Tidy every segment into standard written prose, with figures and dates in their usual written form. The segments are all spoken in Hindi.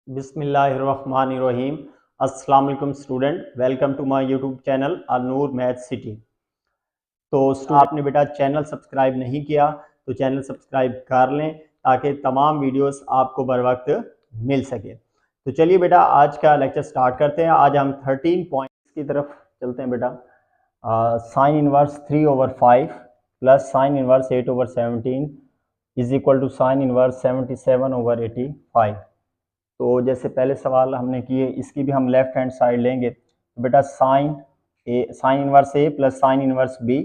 बिस्मिल्लाहिर्रहमानिर्रहीम। अस्सलाम वालेकुम student, welcome to my YouTube channel Anoor math city. तो आपने बेटा चैनल सब्सक्राइब नहीं किया तो चैनल सब्सक्राइब कर लें ताकि तमाम वीडियोस आपको बर वक्त मिल सके। तो चलिए बेटा आज का लेक्चर स्टार्ट करते हैं। आज हम 13 पॉइंट्स की तरफ चलते हैं बेटा। Sine inverse 3/5 plus sine inverse 8/17 is equal to sine inverse 77/85। तो जैसे पहले सवाल हमने किए, इसकी भी हम लेफ्ट हैंड साइड लेंगे तो बेटा साइन इनवर्स ए प्लस साइन इनवर्स बी।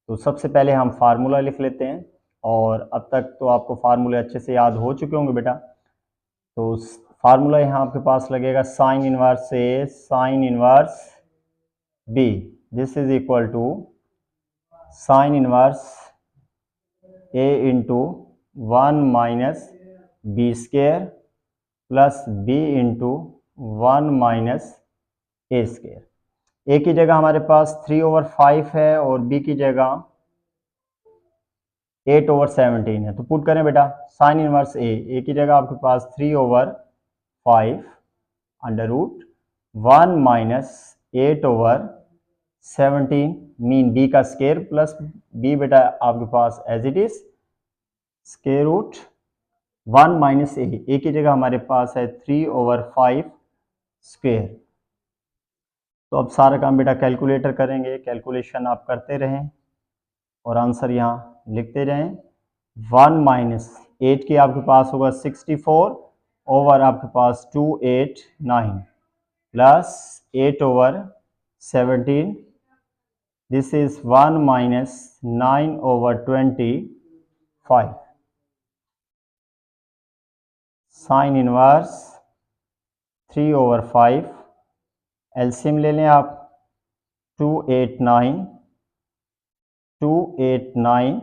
तो सबसे पहले हम फार्मूला लिख लेते हैं, और अब तक तो आपको फार्मूले अच्छे से याद हो चुके होंगे बेटा। तो फार्मूला यहाँ आपके पास लगेगा sine inverse A sine inverse B, this is equal to sine inverse A into 1 minus B square plus B into 1 minus A square. A की जगह हमारे पास 3/5 है और बी की जगह 8/17 है। तो पुट करें बेटा साइन इनवर्स ए की जगह आपके पास 3/5 under root 1 minus 8/17 mean B का स्क्वायर प्लस बी बेटा आपके पास as it is square root 1 minus A की जगह हमारे पास है 3/5 स्क्वायर। तो अब सारा काम बेटा कैलकुलेटर करेंगे, कैलकुलेशन आप करते रहें और आंसर यहाँ लिखते रहें। 1 माइनस 8 की आपके पास होगा 64 ओवर आपके पास 289 plus 8/17, this is 1 minus 9/25 sign inverse 3/5। LCM ले लें आप 289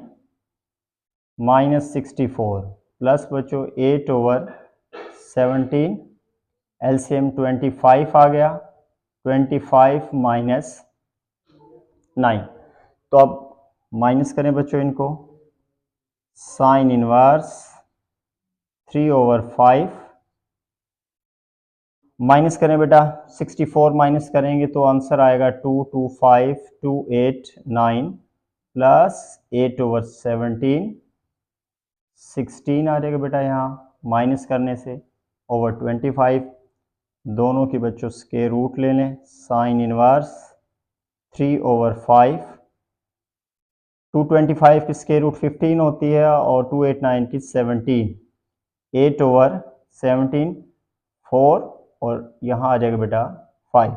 माइनस 64 प्लस बच्चों 8/17, एलसीएम 25 आ गया, 25 माइनस 9। तो अब माइनस करें बच्चों इनको, साइन इनवर्स 3/5 माइनस करें बेटा 64 माइनस करेंगे तो आंसर आएगा 225,289 प्लस 8/17 16 आ जाएगा बेटा यहाँ माइनस करने से ओवर 25। दोनों की बच्चों स्क्वायर रूट ले लें। साइन इनवर्स 3/5, 225 की स्क्वायर रूट 15 होती है और 289 की 17, 8/17 4 और यहाँ आ जाएगा बेटा 5।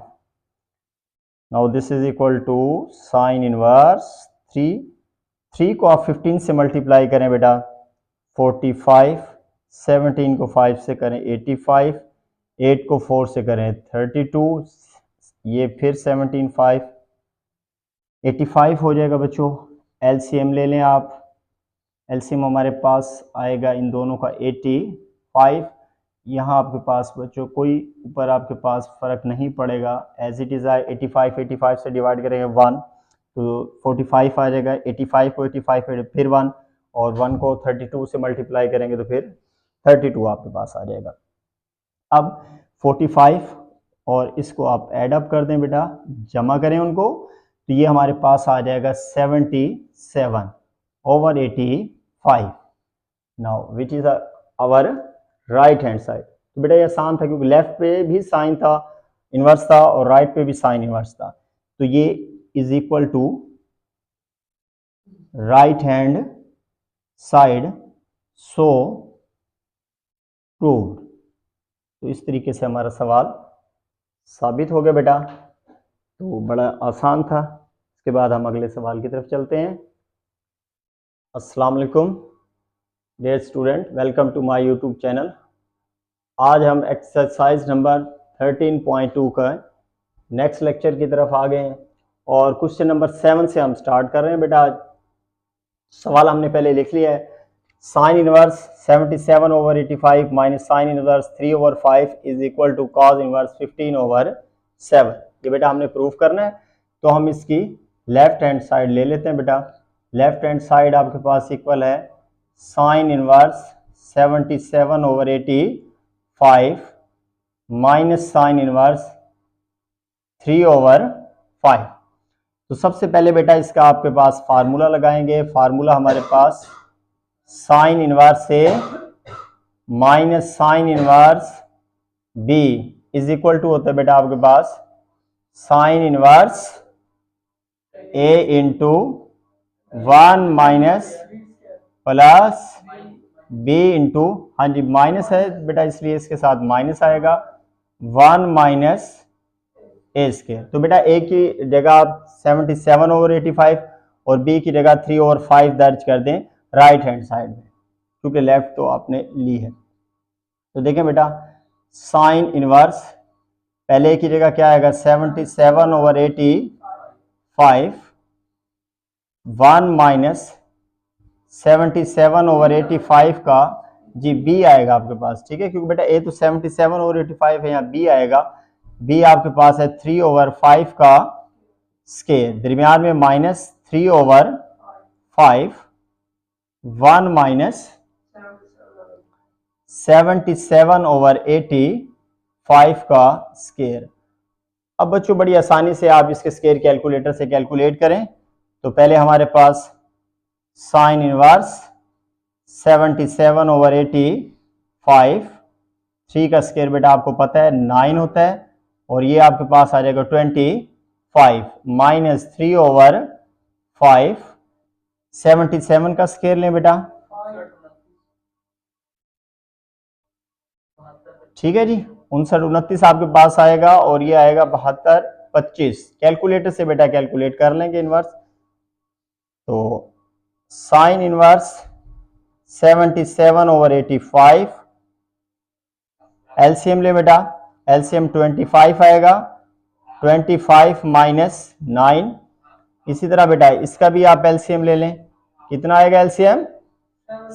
Now this is equal to sine inverse 3 को आप 15 से मल्टीप्लाई करें बेटा 45, 17 को 5 से करें 85, 8 को 4 से करें 32, ये फिर 17 5 85 हो जाएगा बच्चों। एलसीएम ले लें आप, एलसीएम हमारे पास आएगा इन दोनों का 85। यहाँ आपके पास बच्चों कोई ऊपर आपके पास फ़र्क नहीं पड़ेगा, एज इट इज़ आए 85 से डिवाइड करेंगे 1 तो 45 आ जाएगा, 85 को 85 फिर 1 और 1 को 32 से मल्टीप्लाई करेंगे तो फिर 32 आपके पास आ जाएगा। अब 45 और इसको आप ऐड अप कर दें बेटा, जमा करें उनको, तो ये हमारे पास आ जाएगा 77/85। Now which is our right hand side. तो बेटा ये आसान था क्योंकि लेफ्ट पे भी साइन था इनवर्स था और राइट पे भी साइन इनवर्स था। तो ये is equal to right hand side so proved. तो इस तरीके से हमारा सवाल साबित हो गया बेटा। तो बड़ा आसान था। इसके बाद हम अगले सवाल की तरफ चलते हैं। अस्सलाम वालेकुम dear student, welcome to my YouTube channel. आज हम एक्सरसाइज नंबर 13.2 का नेक्स्ट लेक्चर की तरफ आ गए हैं और क्वेश्चन नंबर 7 से हम स्टार्ट कर रहे हैं बेटा। आज सवाल हमने पहले लिख लिया है, sine inverse 77/85 minus sine inverse 3/5 is equal to cos inverse 15/7। ये बेटा हमने प्रूफ करना है, तो हम इसकी लेफ्ट हैंड साइड ले लेते हैं बेटा। लेफ्ट हैंड साइड आपके पास इक्वल है sine inverse 77/85 5 minus sine inverse 3/5। तो सबसे पहले बेटा इसका आपके पास फार्मूला लगाएंगे। फार्मूला हमारे पास sine inverse A minus sine inverse B is equal to होता है बेटा आपके पास sine inverse A into 1 minus plus B into, हाँ जी माइनस है बेटा इसलिए इसके साथ माइनस आएगा, 1 माइनस ए स्क्वायर। तो बेटा ए की जगह आप 77/85 और बी की जगह 3/5 दर्ज कर दें राइट हैंड साइड में, क्योंकि लेफ्ट तो आपने ली है। तो देखें बेटा साइन इनवर्स पहले की जगह क्या आएगा 77/85, 1 माइनस 77/85 का जी बी आएगा आपके पास, ठीक है, क्योंकि बेटा ए तो 77/85 है, यहाँ बी आएगा, बी आपके पास है 3/5 का स्क्वायर, दरमियान में माइनस 3/5, 1 माइनस 77/85 का स्क्वायर। अब बच्चों बड़ी आसानी से आप इसके स्क्वायर कैलकुलेटर से कैलकुलेट करें। तो पहले हमारे पास साइन इनवर्स 77/85, 3 का स्क्वायर बेटा आपको पता है 9 होता है, और ये आपके पास आ जाएगा 25 माइनस 3/5, 77 का स्क्वायर लें बेटा, ठीक है जी 59-29 आपके पास आएगा, और ये आएगा 72-25। कैलकुलेटर से बेटा कैलकुलेट कर लेंगे इनवर्स। तो साइन इनवर्स 77/85, एलसीएम ले बेटा, एलसीएम 25 आएगा, 25 माइनस 9। इसी तरह बेटा इसका भी आप एलसीएम ले लें, कितना आएगा एलसीएम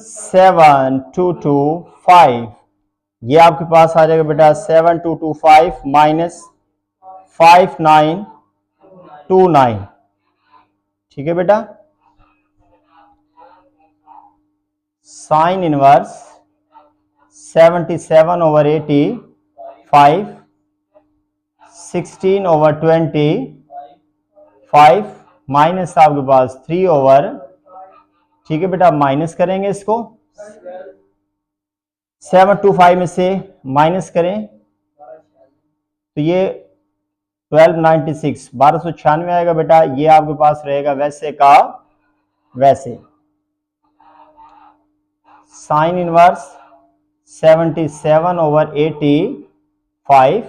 7225, ये आपके पास आ जाएगा बेटा 7225 माइनस 5929, ठीक है बेटा। साइन इनवर्स 77/85, 16/25 माइनस आपके पास 3/, ठीक है बेटा, माइनस करेंगे इसको 725 में से माइनस करें तो ये 1296 1296 आएगा बेटा, ये आपके पास रहेगा वैसे का वैसे। साइन इनवर्स 77/85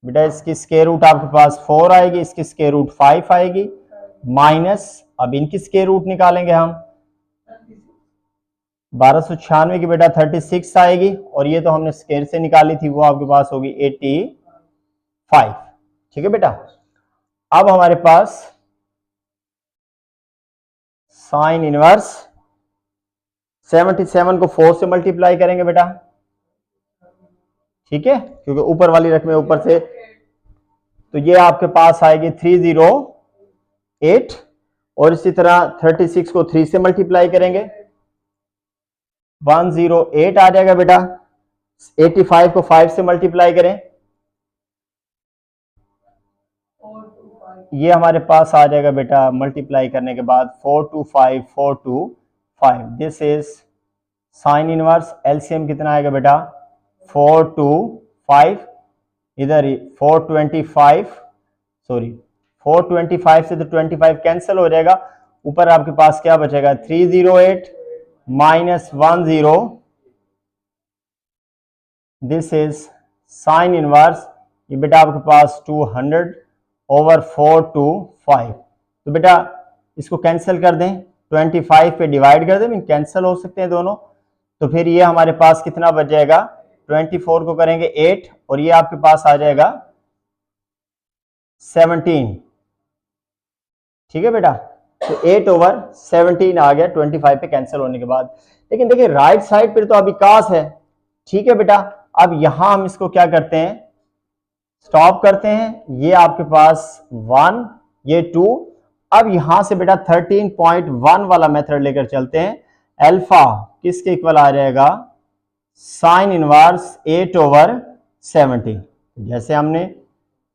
बेटा इसकी स्क्वायर रूट आपके पास 4 आएगी, इसकी स्क्वायर रूट 5 आएगी, माइनस अब इनकी स्क्वायर रूट निकालेंगे हम 1296 की बेटा 36 आएगी, और ये तो हमने स्क्वायर से निकाली थी वो आपके पास होगी 85, ठीक है बेटा। अब हमारे पास साइन इनवर्स 77 को 4 से मल्टीप्लाई करेंगे बेटा, ठीक है, क्योंकि ऊपर वाली रकम ऊपर से, तो ये आपके पास आएगी 308, और इसी तरह 36 को 3 से मल्टीप्लाई करेंगे 108 आ जाएगा बेटा, 85 को 5 से मल्टीप्लाई करें, ये हमारे पास आ जाएगा बेटा मल्टीप्लाई करने के बाद 425 425, this is sine inverse. LCM कितना आएगा बेटा 425, इधर 425 सॉरी 425 से तो 25 कैंसिल हो जाएगा, ऊपर आपके पास क्या बचेगा 308 minus 10, this is sine inverse, ये बेटा आपके पास 200/425। तो बेटा इसको कैंसिल कर दें, 25 पे डिवाइड कर दें, कैंसिल हो सकते हैं दोनों, तो फिर ये हमारे पास कितना बच जाएगा 24 को करेंगे 8, और ये आपके पास आ जाएगा 17, ठीक है बेटा। तो 8/17 आ गया 25 पे कैंसिल होने के बाद। लेकिन देखिए राइट साइड पर तो अभी कास है, ठीक है बेटा। अब यहां हम इसको क्या करते हैं स्टॉप करते हैं, ये आपके पास 1 ये 2, अब यहां से बेटा 13.1 वाला मेथड लेकर चलते हैं। अल्फा किसके इक्वल आ जाएगा साइन इनवर्स 8/17। जैसे हमने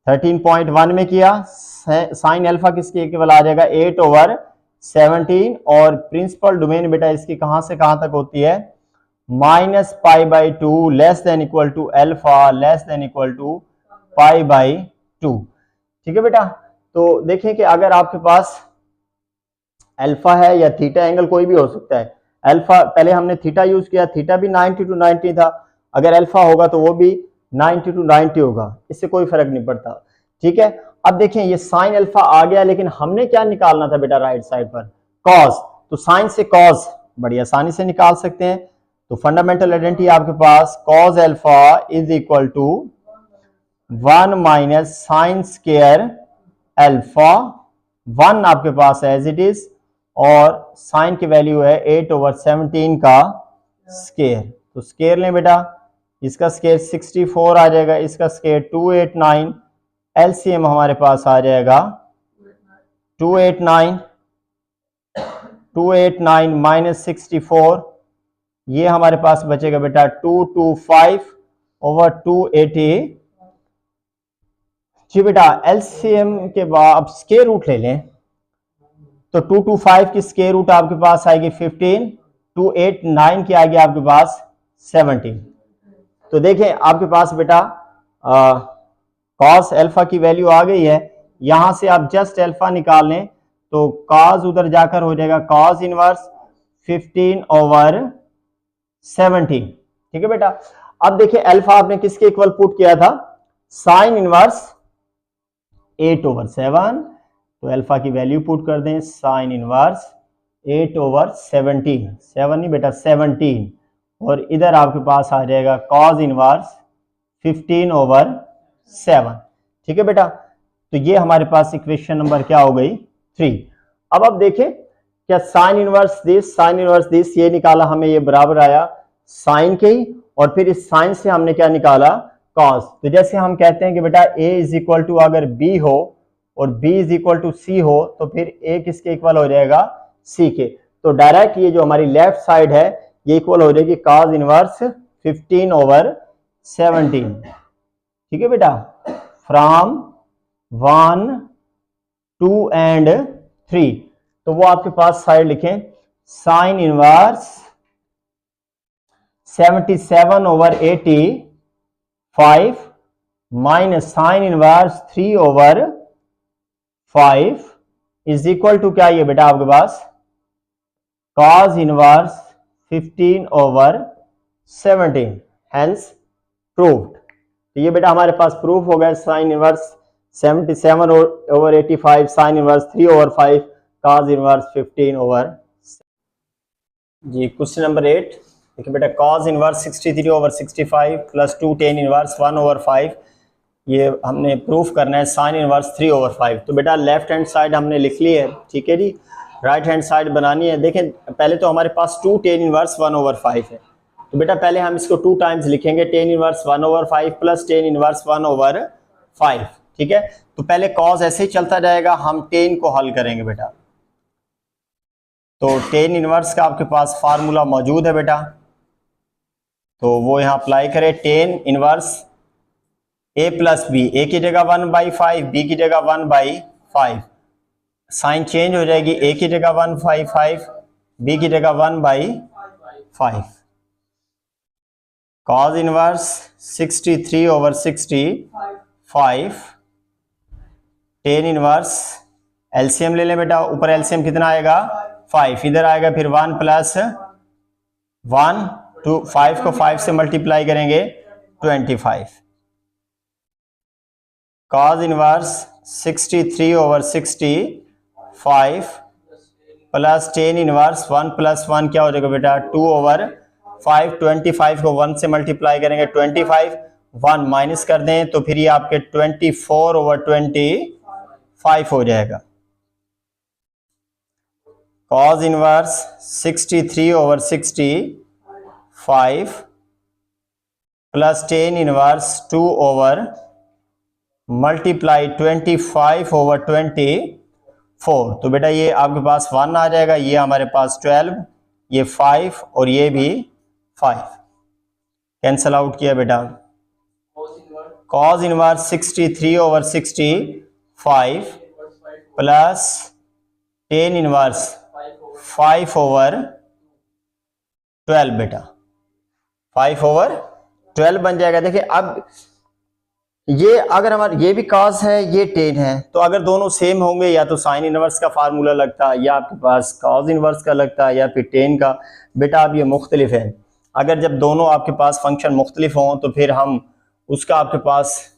13.1 में किया, साइन अल्फा किसके इक्वल आ जाएगा 8/17, और प्रिंसिपल डोमेन बेटा इसकी कहां से कहां तक होती है -π/2 less than equal to alpha less than equal to π/2। ठीक है बेटा। तो देखिए कि अगर आपके पास अल्फा है या थीटा एंगल कोई भी हो सकता है, अल्फा पहले हमने थीटा यूज किया, थीटा भी 90 to 90 था, अगर अल्फा होगा तो वो भी 90 to 90 होगा, इससे कोई फर्क नहीं पड़ता। ठीक है। अब देखें ये साइन अल्फा आ गया, लेकिन हमने क्या निकालना था बेटा राइट साइड पर कॉस, तो साइन से कॉस बड़ी आसानी से निकाल सकते हैं। तो फंडामेंटल आइडेंटिटी आपके पास cos alpha is equal to 1 minus sine square alpha, 1 आपके पास एज इट इज, और साइन की वैल्यू है 8/17 का स्क्वायर। तो स्क्वायर लें बेटा, इसका स्क्वायर 64 आ जाएगा, इसका स्क्वायर 289, एलसीएम हमारे पास आ जाएगा 289 माइनस 64, ये हमारे पास बचेगा बेटा 225/280। जी बेटा एलसीएम के बाद अब स्क्वायर रूट ले लें, तो 225 की स्क्वायर रूट आपके पास आएगी 15, 289 की आएगी आपके पास 17। तो देखें आपके पास बेटा कॉस अल्फा की वैल्यू आ गई है, यहां से आप जस्ट अल्फा निकाल लें तो कॉस उधर जाकर हो जाएगा कॉस इनवर्स 15/17। ठीक है बेटा। अब देखिए अल्फा आपने किसके इक्वल पुट किया था, साइन इनवर्स 8/7, तो अल्फा की वैल्यू पुट कर दें साइन इनवर्स 8/17, 7 नहीं बेटा 17, और इधर आपके पास आ जाएगा कॉस इनवर्स 15/7। ठीक है बेटा। तो ये हमारे पास इक्वेशन नंबर क्या हो गई 3। अब देखें क्या साइन इनवर्स दिस ये निकाला हमें, ये बराबर आया साइन के ही, और फिर इस साइन से हमने क्या निकाला कॉस। तो जैसे हम कहते हैं कि बेटा a इज इक्वल टू अगर b हो और b is equal to c हो, तो फिर a किसके इक्वल हो जाएगा c के। तो डायरेक्ट ये जो हमारी लेफ्ट साइड है ये इक्वल हो जाएगी cos इनवर्स 15/17। ठीक है बेटा। फ्रॉम 1, 2 एंड 3, तो वो आपके पास साइड लिखें sine inverse 77/85 minus sine inverse 3/5 is equal to क्या ये बेटा आपके पास cos इनवर्स 15/17, हेंस प्रूव्ड। तो ये बेटा हमारे पास प्रूफ हो गया sine inverse 77/85 sine inverse 3/5 cos inverse 15/। जी क्वेश्चन नंबर 8 देखिए बेटा cos inverse 63/65 plus 2 tan inverse 1/5, ये हमने प्रूफ करना है साइन इनवर्स 3/5। तो बेटा लेफ्ट हैंड साइड हमने लिख ली है, ठीक है जी। राइट हैंड साइड बनानी है। देखें पहले तो हमारे पास 2 tan इनवर्स 1/5 है, तो बेटा पहले हम इसको 2 टाइम्स लिखेंगे, tan inverse 1/5 plus tan inverse 1/5। ठीक है। तो पहले cos ऐसे ही चलता जाएगा, हम tan को हल करेंगे बेटा। तो tan इनवर्स का आपके पास फार्मूला मौजूद है बेटा, तो वो यहाँ अप्लाई करें। tan inverse a plus B, a की जगह 1/5, b की जगह 1/5, साइन चेंज हो जाएगी, a की जगह 1/5, b की जगह 1/5। cos inverse 63/65, tan inverse LCM ले लें बेटा, ऊपर एलसीएम कितना आएगा 5, इधर आएगा फिर 1 + 1 2, 5 को 5 से मल्टीप्लाई करेंगे 25। cos inverse 63/65 plus tan inverse 1 + 1 क्या हो जाएगा बेटा 2/5, 25 को 1 से मल्टीप्लाई करेंगे 25, 1 माइनस कर दें तो फिर ये आपके 24/25 हो जाएगा। cos inverse 63/65 plus tan inverse 2/25/24, तो बेटा ये आपके पास 1 आ जाएगा, ये हमारे पास 12, ये 5 और ये भी 5। कैंसल आउट किया बेटा, cos inverse 63/65 plus tan inverse 5/12 बेटा, 5/12 बन जाएगा। देखिए अब ये अगर हमारा ये भी cos है ये tan है, तो अगर दोनों सेम होंगे या तो साइन इनवर्स का फार्मूला लगता है या आपके पास cos इनवर्स का लगता है या फिर tan का। बेटा अब ये मुख्तलिफ है, अगर जब दोनों आपके पास फंक्शन मुख्तलिफ हों तो फिर हम उसका आपके पास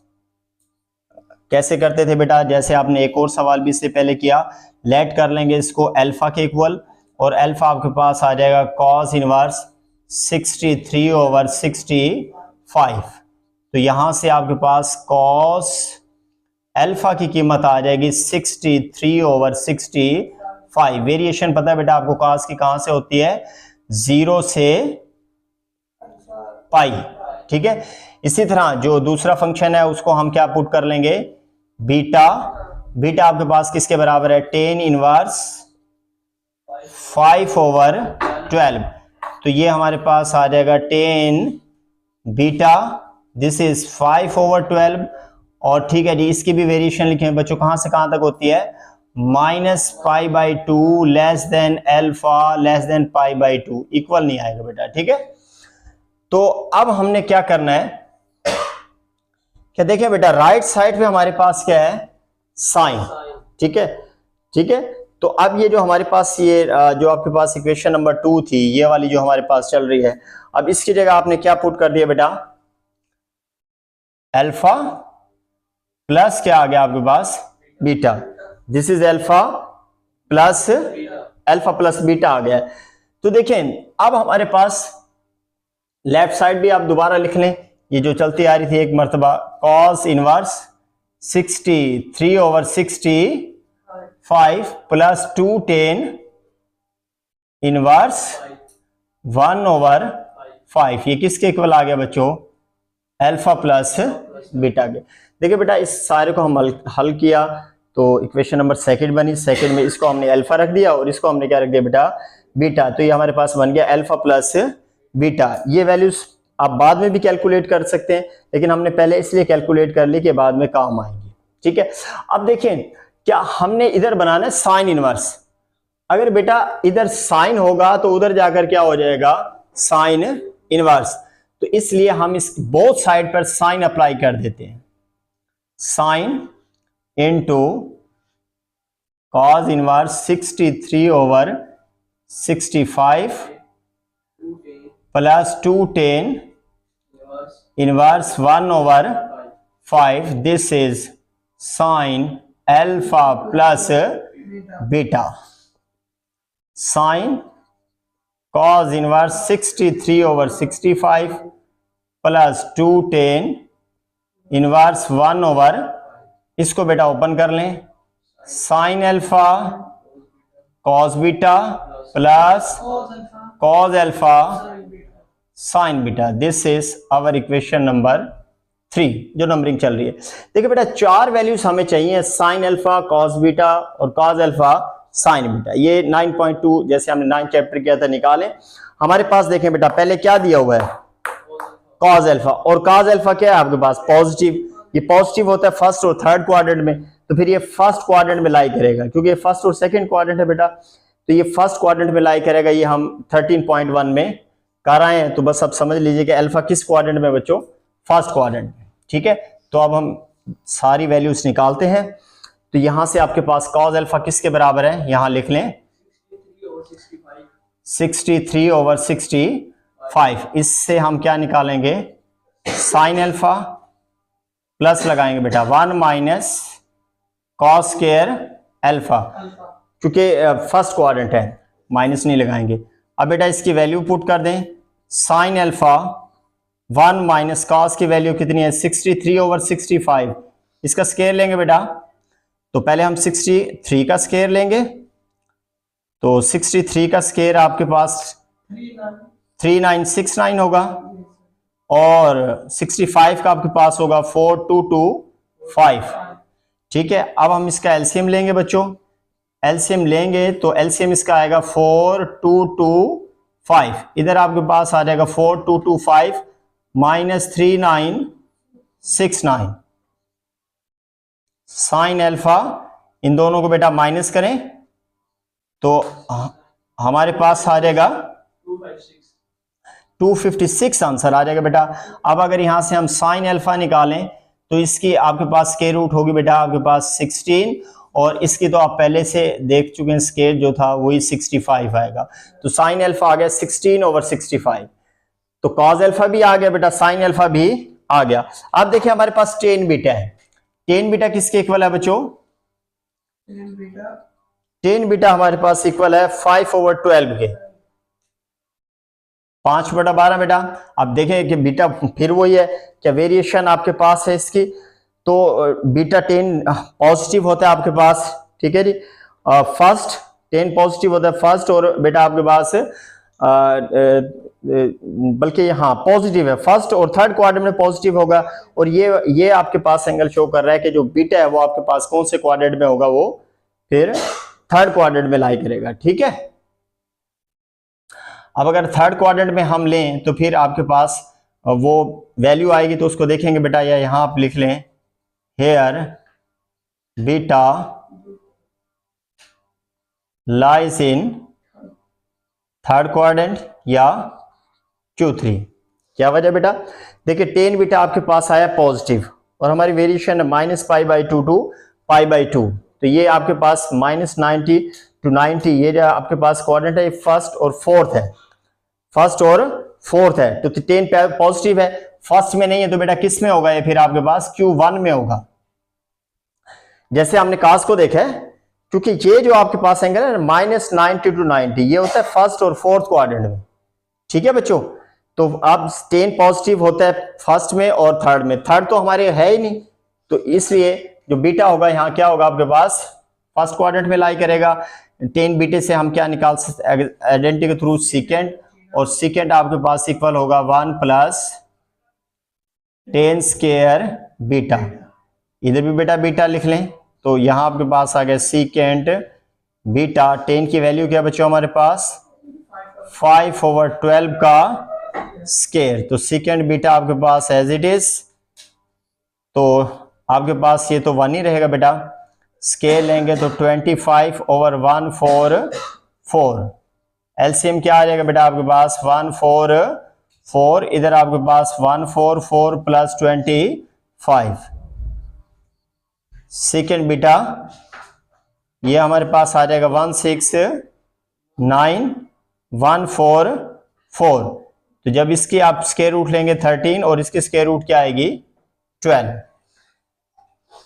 कैसे करते थे बेटा, जैसे आपने एक और सवाल भी इससे पहले किया, लेट कर लेंगे इसको अल्फा के इक्वल और अल्फा आपके पास आ जाएगा cos इनवर्स 63/65। तो यहां से आपके पास cos अल्फा की कीमत आ जाएगी 63/65। वेरिएशन पता है बेटा आपको cos की कहां से होती है, 0 से पाई, ठीक है। इसी तरह जो दूसरा फंक्शन है उसको हम क्या पुट कर लेंगे, बीटा। बीटा आपके पास किसके बराबर है, tan इनवर्स 5/12। तो ये हमारे पास आ जाएगा tan बीटा, दिस इज 5/12। और ठीक है जी, इसकी भी वेरिएशन लिखें बच्चों, कहां से कहां तक होती है, -π/2 less than alpha less than π/2, equal नहीं आएगा बेटा, ठीक है। तो अब हमने क्या करना है, क्या देखिए बेटा राइट साइड पे हमारे पास क्या है, साइन, ठीक है, ठीक है। तो अब ये जो हमारे पास ये जो आपके पास इक्वेशन नंबर 2 थी, ये वाली जो हमारे पास चल रही है, अब इसकी जगह आपने क्या पुट कर दिया बेटा, अल्फा प्लस क्या आ गया आपके पास, beta. This is alpha plus beta आ गया। तो देखें अब हमारे पास लेफ्ट साइड भी आप दोबारा लिख लें, ये जो चलती आ रही थी एक मरतबा, cos inverse 63/65 plus 2 tan inverse 1/5। ये किसके इक्वल आ गया बच्चों, अल्फा प्लस बीटा के। देखिए बेटा इस सारे को हम हल किया तो इक्वेशन नंबर सेकंड बनी, सेकंड में इसको हमने अल्फा रख दिया और इसको हमने क्या रख दिया बेटा, बीटा। तो ये हमारे पास बन गया अल्फा प्लस बीटा। ये वैल्यूज आप बाद में भी कैलकुलेट कर सकते हैं, लेकिन हमने पहले इसलिए कैलकुलेट कर ली कि बाद में काम आएंगे, ठीक है। अब देखें क्या हमने इधर बनाना है साइन इनवर्स, अगर बेटा इधर साइन होगा तो उधर जाकर क्या हो जाएगा, साइन इनवर्स। तो इसलिए हम इस बोथ साइड पर साइन अप्लाई कर देते हैं, sine into cos inverse 63/65 plus 2 tan inverse 1/5। This is sine alpha plus beta. Sine cos inverse 63/65 plus 2 tan inverse 1/, इसको बेटा ओपन कर लें, sine alpha cos beta plus cos alpha sine beta. This is our equation number 3 जो नंबरिंग चल रही है। देखिए बेटा चार वैल्यूज हमें चाहिए, साइन अल्फा, cos बीटा और cos अल्फा साइन बीटा। ये 9.2 जैसे हमने 9 चैप्टर किया था निकालें। हमारे पास देखें बेटा पहले क्या दिया हुआ है, cos अल्फा, और cos अल्फा क्या है आपके पास, पॉजिटिव। ये पॉजिटिव होता है फर्स्ट और थर्ड क्वाड्रेंट में, तो फिर ये फर्स्ट क्वाड्रेंट में लाई करेगा, क्योंकि ये फर्स्ट और सेकंड क्वाड्रेंट है बेटा, तो ये फर्स्ट क्वाड्रेंट में लाई करेगा। ये हम 13.1 में कर आए हैं, तो बस अब समझ लीजिए कि अल्फा किस क्वाड्रेंट में बच्चों, फर्स्ट क्वाड्रेंट में, ठीक है। तो अब हम सारी वैल्यूज निकालते हैं। तो यहां से आपके पास cos अल्फा किसके बराबर है, यहां लिख लें 63/65। इससे हम क्या निकालेंगे, साइन अल्फा प्लस लगाएंगे बेटा 1 माइनस cos स्क्वायर अल्फा, क्योंकि फर्स्ट क्वाड्रेंट है, माइनस नहीं लगाएंगे। अब बेटा इसकी वैल्यू पुट कर दें, साइन अल्फा 1 माइनस cos की वैल्यू कितनी है, 63/65। इसका स्क्वायर लेंगे बेटा, तो पहले हम 63 का स्क्वायर लेंगे, तो 63 का स्क्वायर आपके पास 3969 होगा, और 65 का आपके पास होगा 4225, ठीक है। अब हम इसका एलसीएम लेंगे बच्चों, एलसीएम लेंगे तो एलसीएम इसका आएगा 4225, इधर आपके पास आ जाएगा 4225 -3969 साइन अल्फा, इन दोनों को बेटा माइनस करें तो हमारे पास आ जाएगा 256 आंसर आ जाएगा बेटा। अब अगर यहां से हम साइन अल्फा निकालें तो इसकी आपके पास स्क्वायर रूट होगी बेटा आपके पास 16, और इसकी तो आप पहले से देख चुके हैं, स्क्वायर जो था वही 65 आएगा। तो साइन अल्फा आ गया 16/65। तो कॉज अल्फा भी आ गया बेटा, साइन अल्फा भी आ गया। अब देखिए हमारे पास टेन बीटा है। टेन बीटा किसके इक्वल है बच्चों? टेन बीटा हमारे पास इक्वल है 5/12 के, 5/12 बेटा। अब देखें कि बीटा फिर वही है, क्या वेरिएशन आपके पास है इसकी? तो बीटा 10 पॉजिटिव होता है आपके पास, ठीक है जी। फर्स्ट 10 पॉजिटिव होता है फर्स्ट, और बेटा आपके पास बल्कि यहाँ पॉजिटिव है फर्स्ट और थर्ड क्वाड्रेंट में पॉजिटिव होगा। और ये आपके पास एंगल शो कर रहा है कि जो बीटा है वो आपके पास कौन से क्वाड्रेंट में होगा, वो फिर थर्ड क्वाड्रेंट में लाई करेगा, ठीक है। अब अगर थर्ड क्वाड्रेंट में हम लें तो फिर आपके पास वो वैल्यू आएगी, तो उसको देखेंगे बेटा, या यहां आप लिख लें here beta lies in third quadrant या Q3। क्या वजह बेटा? देखिए 10 बीटा आपके पास आया पॉजिटिव और हमारी वेरिएशन है -π/2 to π/2, तो ये आपके पास -90 to 90, ये जो आपके पास क्वाड्रेंट है फर्स्ट और फोर्थ है, फर्स्ट और फोर्थ है। तो 10 पॉजिटिव है, फर्स्ट में नहीं है, तो बेटा किस में होगा? ये फिर आपके पास Q1 में होगा। जैसे हमने कास को देखा है, क्योंकि ये जो आपके पास एंगल है -90 to 90, ये होता है फर्स्ट और फोर्थ क्वाड्रेंट में, ठीक है बच्चों। तो अब 10 पॉजिटिव होता है फर्स्ट में और थर्ड में, थर्ड तो हमारे है ही नहीं, तो इसलिए जो बीटा होगा यहाँ क्या होगा आपके पास, फर्स्ट क्वाड्रेंट में लाई करेगा। 10 बीटे से हम क्या निकाल सकते, आइडेंटिटी के थ्रू सीकेंड, और सीकेंड आपके पास इक्वल होगा 1 + 10 स्क्वायर बीटा। इधर भी बेटा बीटा लिख लें, तो यहां आपके पास आ गया सीकेंड बीटा। 10 की वैल्यू क्या बच्चों हमारे पास 5/12 का स्क्वायर। तो सीकेंड बीटा आपके पास एज इट इज, तो आपके पास ये तो 1 ही रहेगा बेटा। स्क्वायर लेंगे तो 25/144। एलसीएम क्या आ जाएगा बेटा आपके पास 144, इधर आपके पास 144 + 25। सेकेंड बीटा ये हमारे पास आ जाएगा 169,144। तो जब इसकी आप स्क्वायर रूट लेंगे 13 और इसकी स्क्वायर रूट क्या आएगी 12।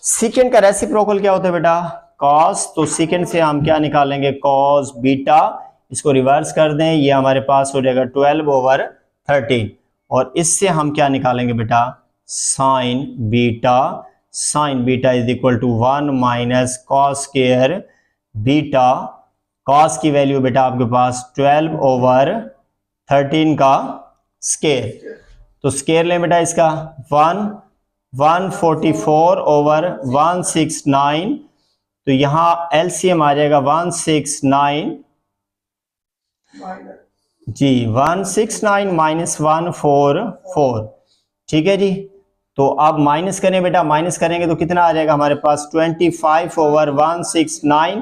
सेकेंड का रेसिप्रोकल क्या होता है बेटा कॉस, तो सेकेंड से हम क्या निकालेंगे कॉस बीटा, इसको रिवर्स कर दें, ये हमारे पास हो जाएगा 12/13, और इससे हम क्या निकालेंगे बेटा sine beta. Sine beta is equal to 1 - cos square beta. Cos की वैल्यू बेटा आपके पास 12/13 का स्क्वायर। तो स्क्वायर लें बेटा इसका 144/169, तो यहां एलसीएम आ जाएगा 169 जी 169 - 144, ठीक है जी। तो अब माइनस करें बेटा, माइनस करेंगे तो कितना आ जाएगा हमारे पास 25/169,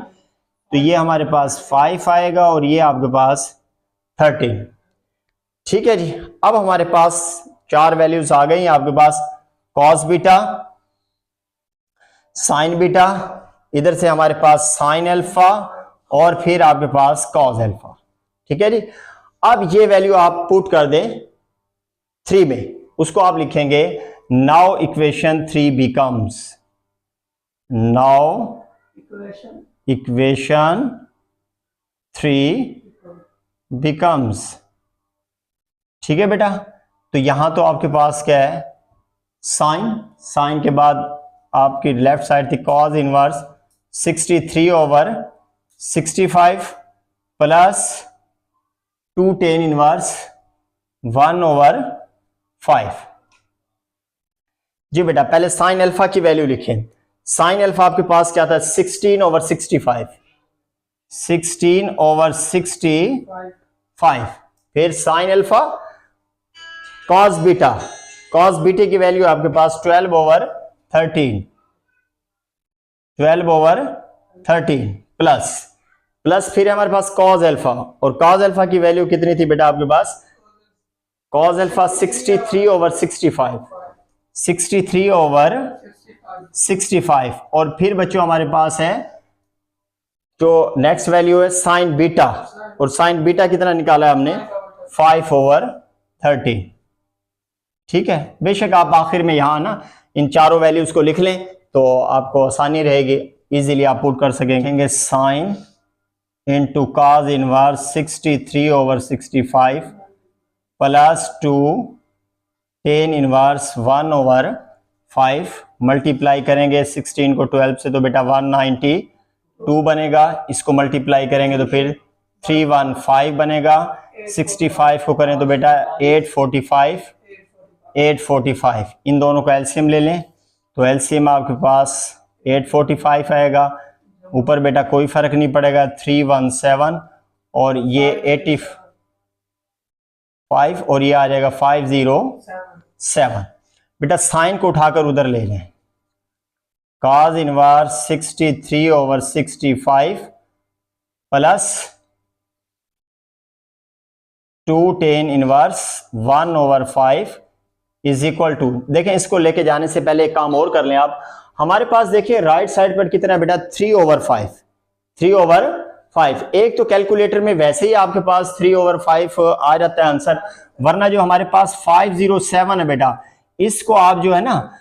तो ये हमारे पास 5 आएगा और ये आपके पास 13, ठीक है जी। अब हमारे पास 4 वैल्यूज आ गई आपके पास, कॉस बीटा, साइन बीटा, इधर से हमारे पास साइन अल्फा, और फिर आपके पास कॉस अल्फा, ठीक है जी। अब ये वैल्यू आप पुट कर दें 3 में, उसको आप लिखेंगे now equation 3 becomes, now equation 3 becomes, ठीक है बेटा। तो यहां तो आपके पास क्या है साइन, साइन के बाद आपकी लेफ्ट साइड थी cos inverse 63/65 plus 2 tan inverse 1/5। जी बेटा पहले साइन अल्फा की वैल्यू लिखें। साइन अल्फा आपके पास क्या था 16/65, 16/65, फिर साइन अल्फा कॉस बीटा की वैल्यू आपके पास 12/13 प्लस फिर हमारे पास कॉस अल्फा, और कॉस अल्फा की वैल्यू कितनी थी बेटा आपके पास? कॉस अल्फा 63/65 और फिर बच्चों हमारे पास है जो नेक्स्ट वैल्यू है साइन बीटा, और साइन बीटा कितना निकाला है हमने? 5/13। ठीक है, बेशक आप आखिर में यहां ना इन चारों वैल्यूज को लिख लें तो आपको आसानी रहेगी, इजीली आप पुट कर सकेंगे। Sine into cos inverse 63/65 plus 2 tan inverse 1/5 multiply करेंगे 16 को 12 से तो बेटा 192 बनेगा, इसको मल्टीप्लाई करेंगे तो फिर 315 बनेगा, 65 को करें तो बेटा 845, इन दोनों का एलसीएम ले लें तो एलसीएम आपके पास 845 आएगा, ऊपर बेटा कोई फर्क नहीं पड़ेगा 317 और ये 85 और ये आ जाएगा 507। बेटा साइन को उठाकर उधर ले लें, cos inverse 63/65 plus 2 tan inverse 1/5 is equal to, देखें इसको लेके जाने से पहले एक काम और कर लें आप, हमारे पास देखिए राइट साइड पर कितना है बेटा? 3/5। एक तो कैलकुलेटर में वैसे ही आपके पास 3/5 आ जाता है आंसर, वरना जो हमारे पास 507 है बेटा, इसको आप जो है ना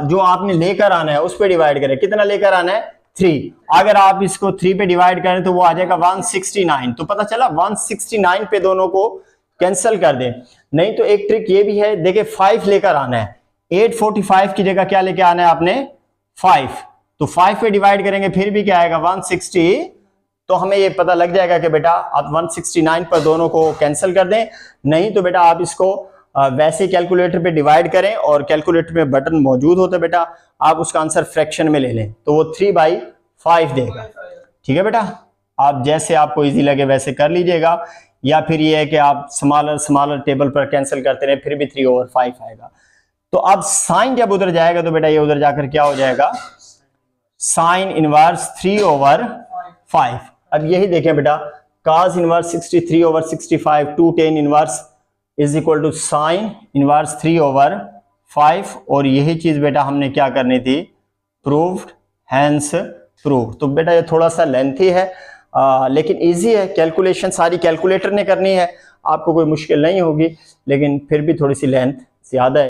जो आपने लेकर आना है उस पर डिवाइड करें। कितना लेकर आना है? 3। अगर आप इसको 3 पे डिवाइड करें तो वो आ जाएगा 169, तो पता चला 169 पे दोनों को कैंसिल कर दें। नहीं तो एक ट्रिक ये भी है, देखिए 5 लेकर आना है, 845 की जगह क्या लेकर आना है आपने? 5, तो 5 पे डिवाइड करेंगे फिर भी क्या आएगा? 160, तो हमें ये पता लग जाएगा कि बेटा आप 169 पर दोनों को कैंसिल कर दें। नहीं तो बेटा आप इसको वैसे कैलकुलेटर पे डिवाइड करें, और कैलकुलेटर में बटन मौजूद होता है बेटा, आप उसका आंसर फ्रैक्शन में ले लें तो वो 3/5 देगा। ठीक है बेटा, आप जैसे आपको इजी लगे वैसे कर लीजिएगा, या फिर ये है कि आप स्मॉलर टेबल पर कैंसिल करते रहे फिर भी 3/5 आएगा। तो अब साइन जब उधर जाएगा तो बेटा ये उधर जाकर क्या हो जाएगा? Sine inverse 3/5। अब यही देखें बेटा, cos inverse 63/65 2 tan inverse is equal to sine inverse 3/5, और यही चीज बेटा हमने क्या करनी थी? Proved, hence prove. तो बेटा ये थोड़ा सा लेंथी है लेकिन इजी है, कैलकुलेशन सारी कैलकुलेटर ने करनी है, आपको कोई मुश्किल नहीं होगी, लेकिन फिर भी थोड़ी सी लेंथ ज्यादा है।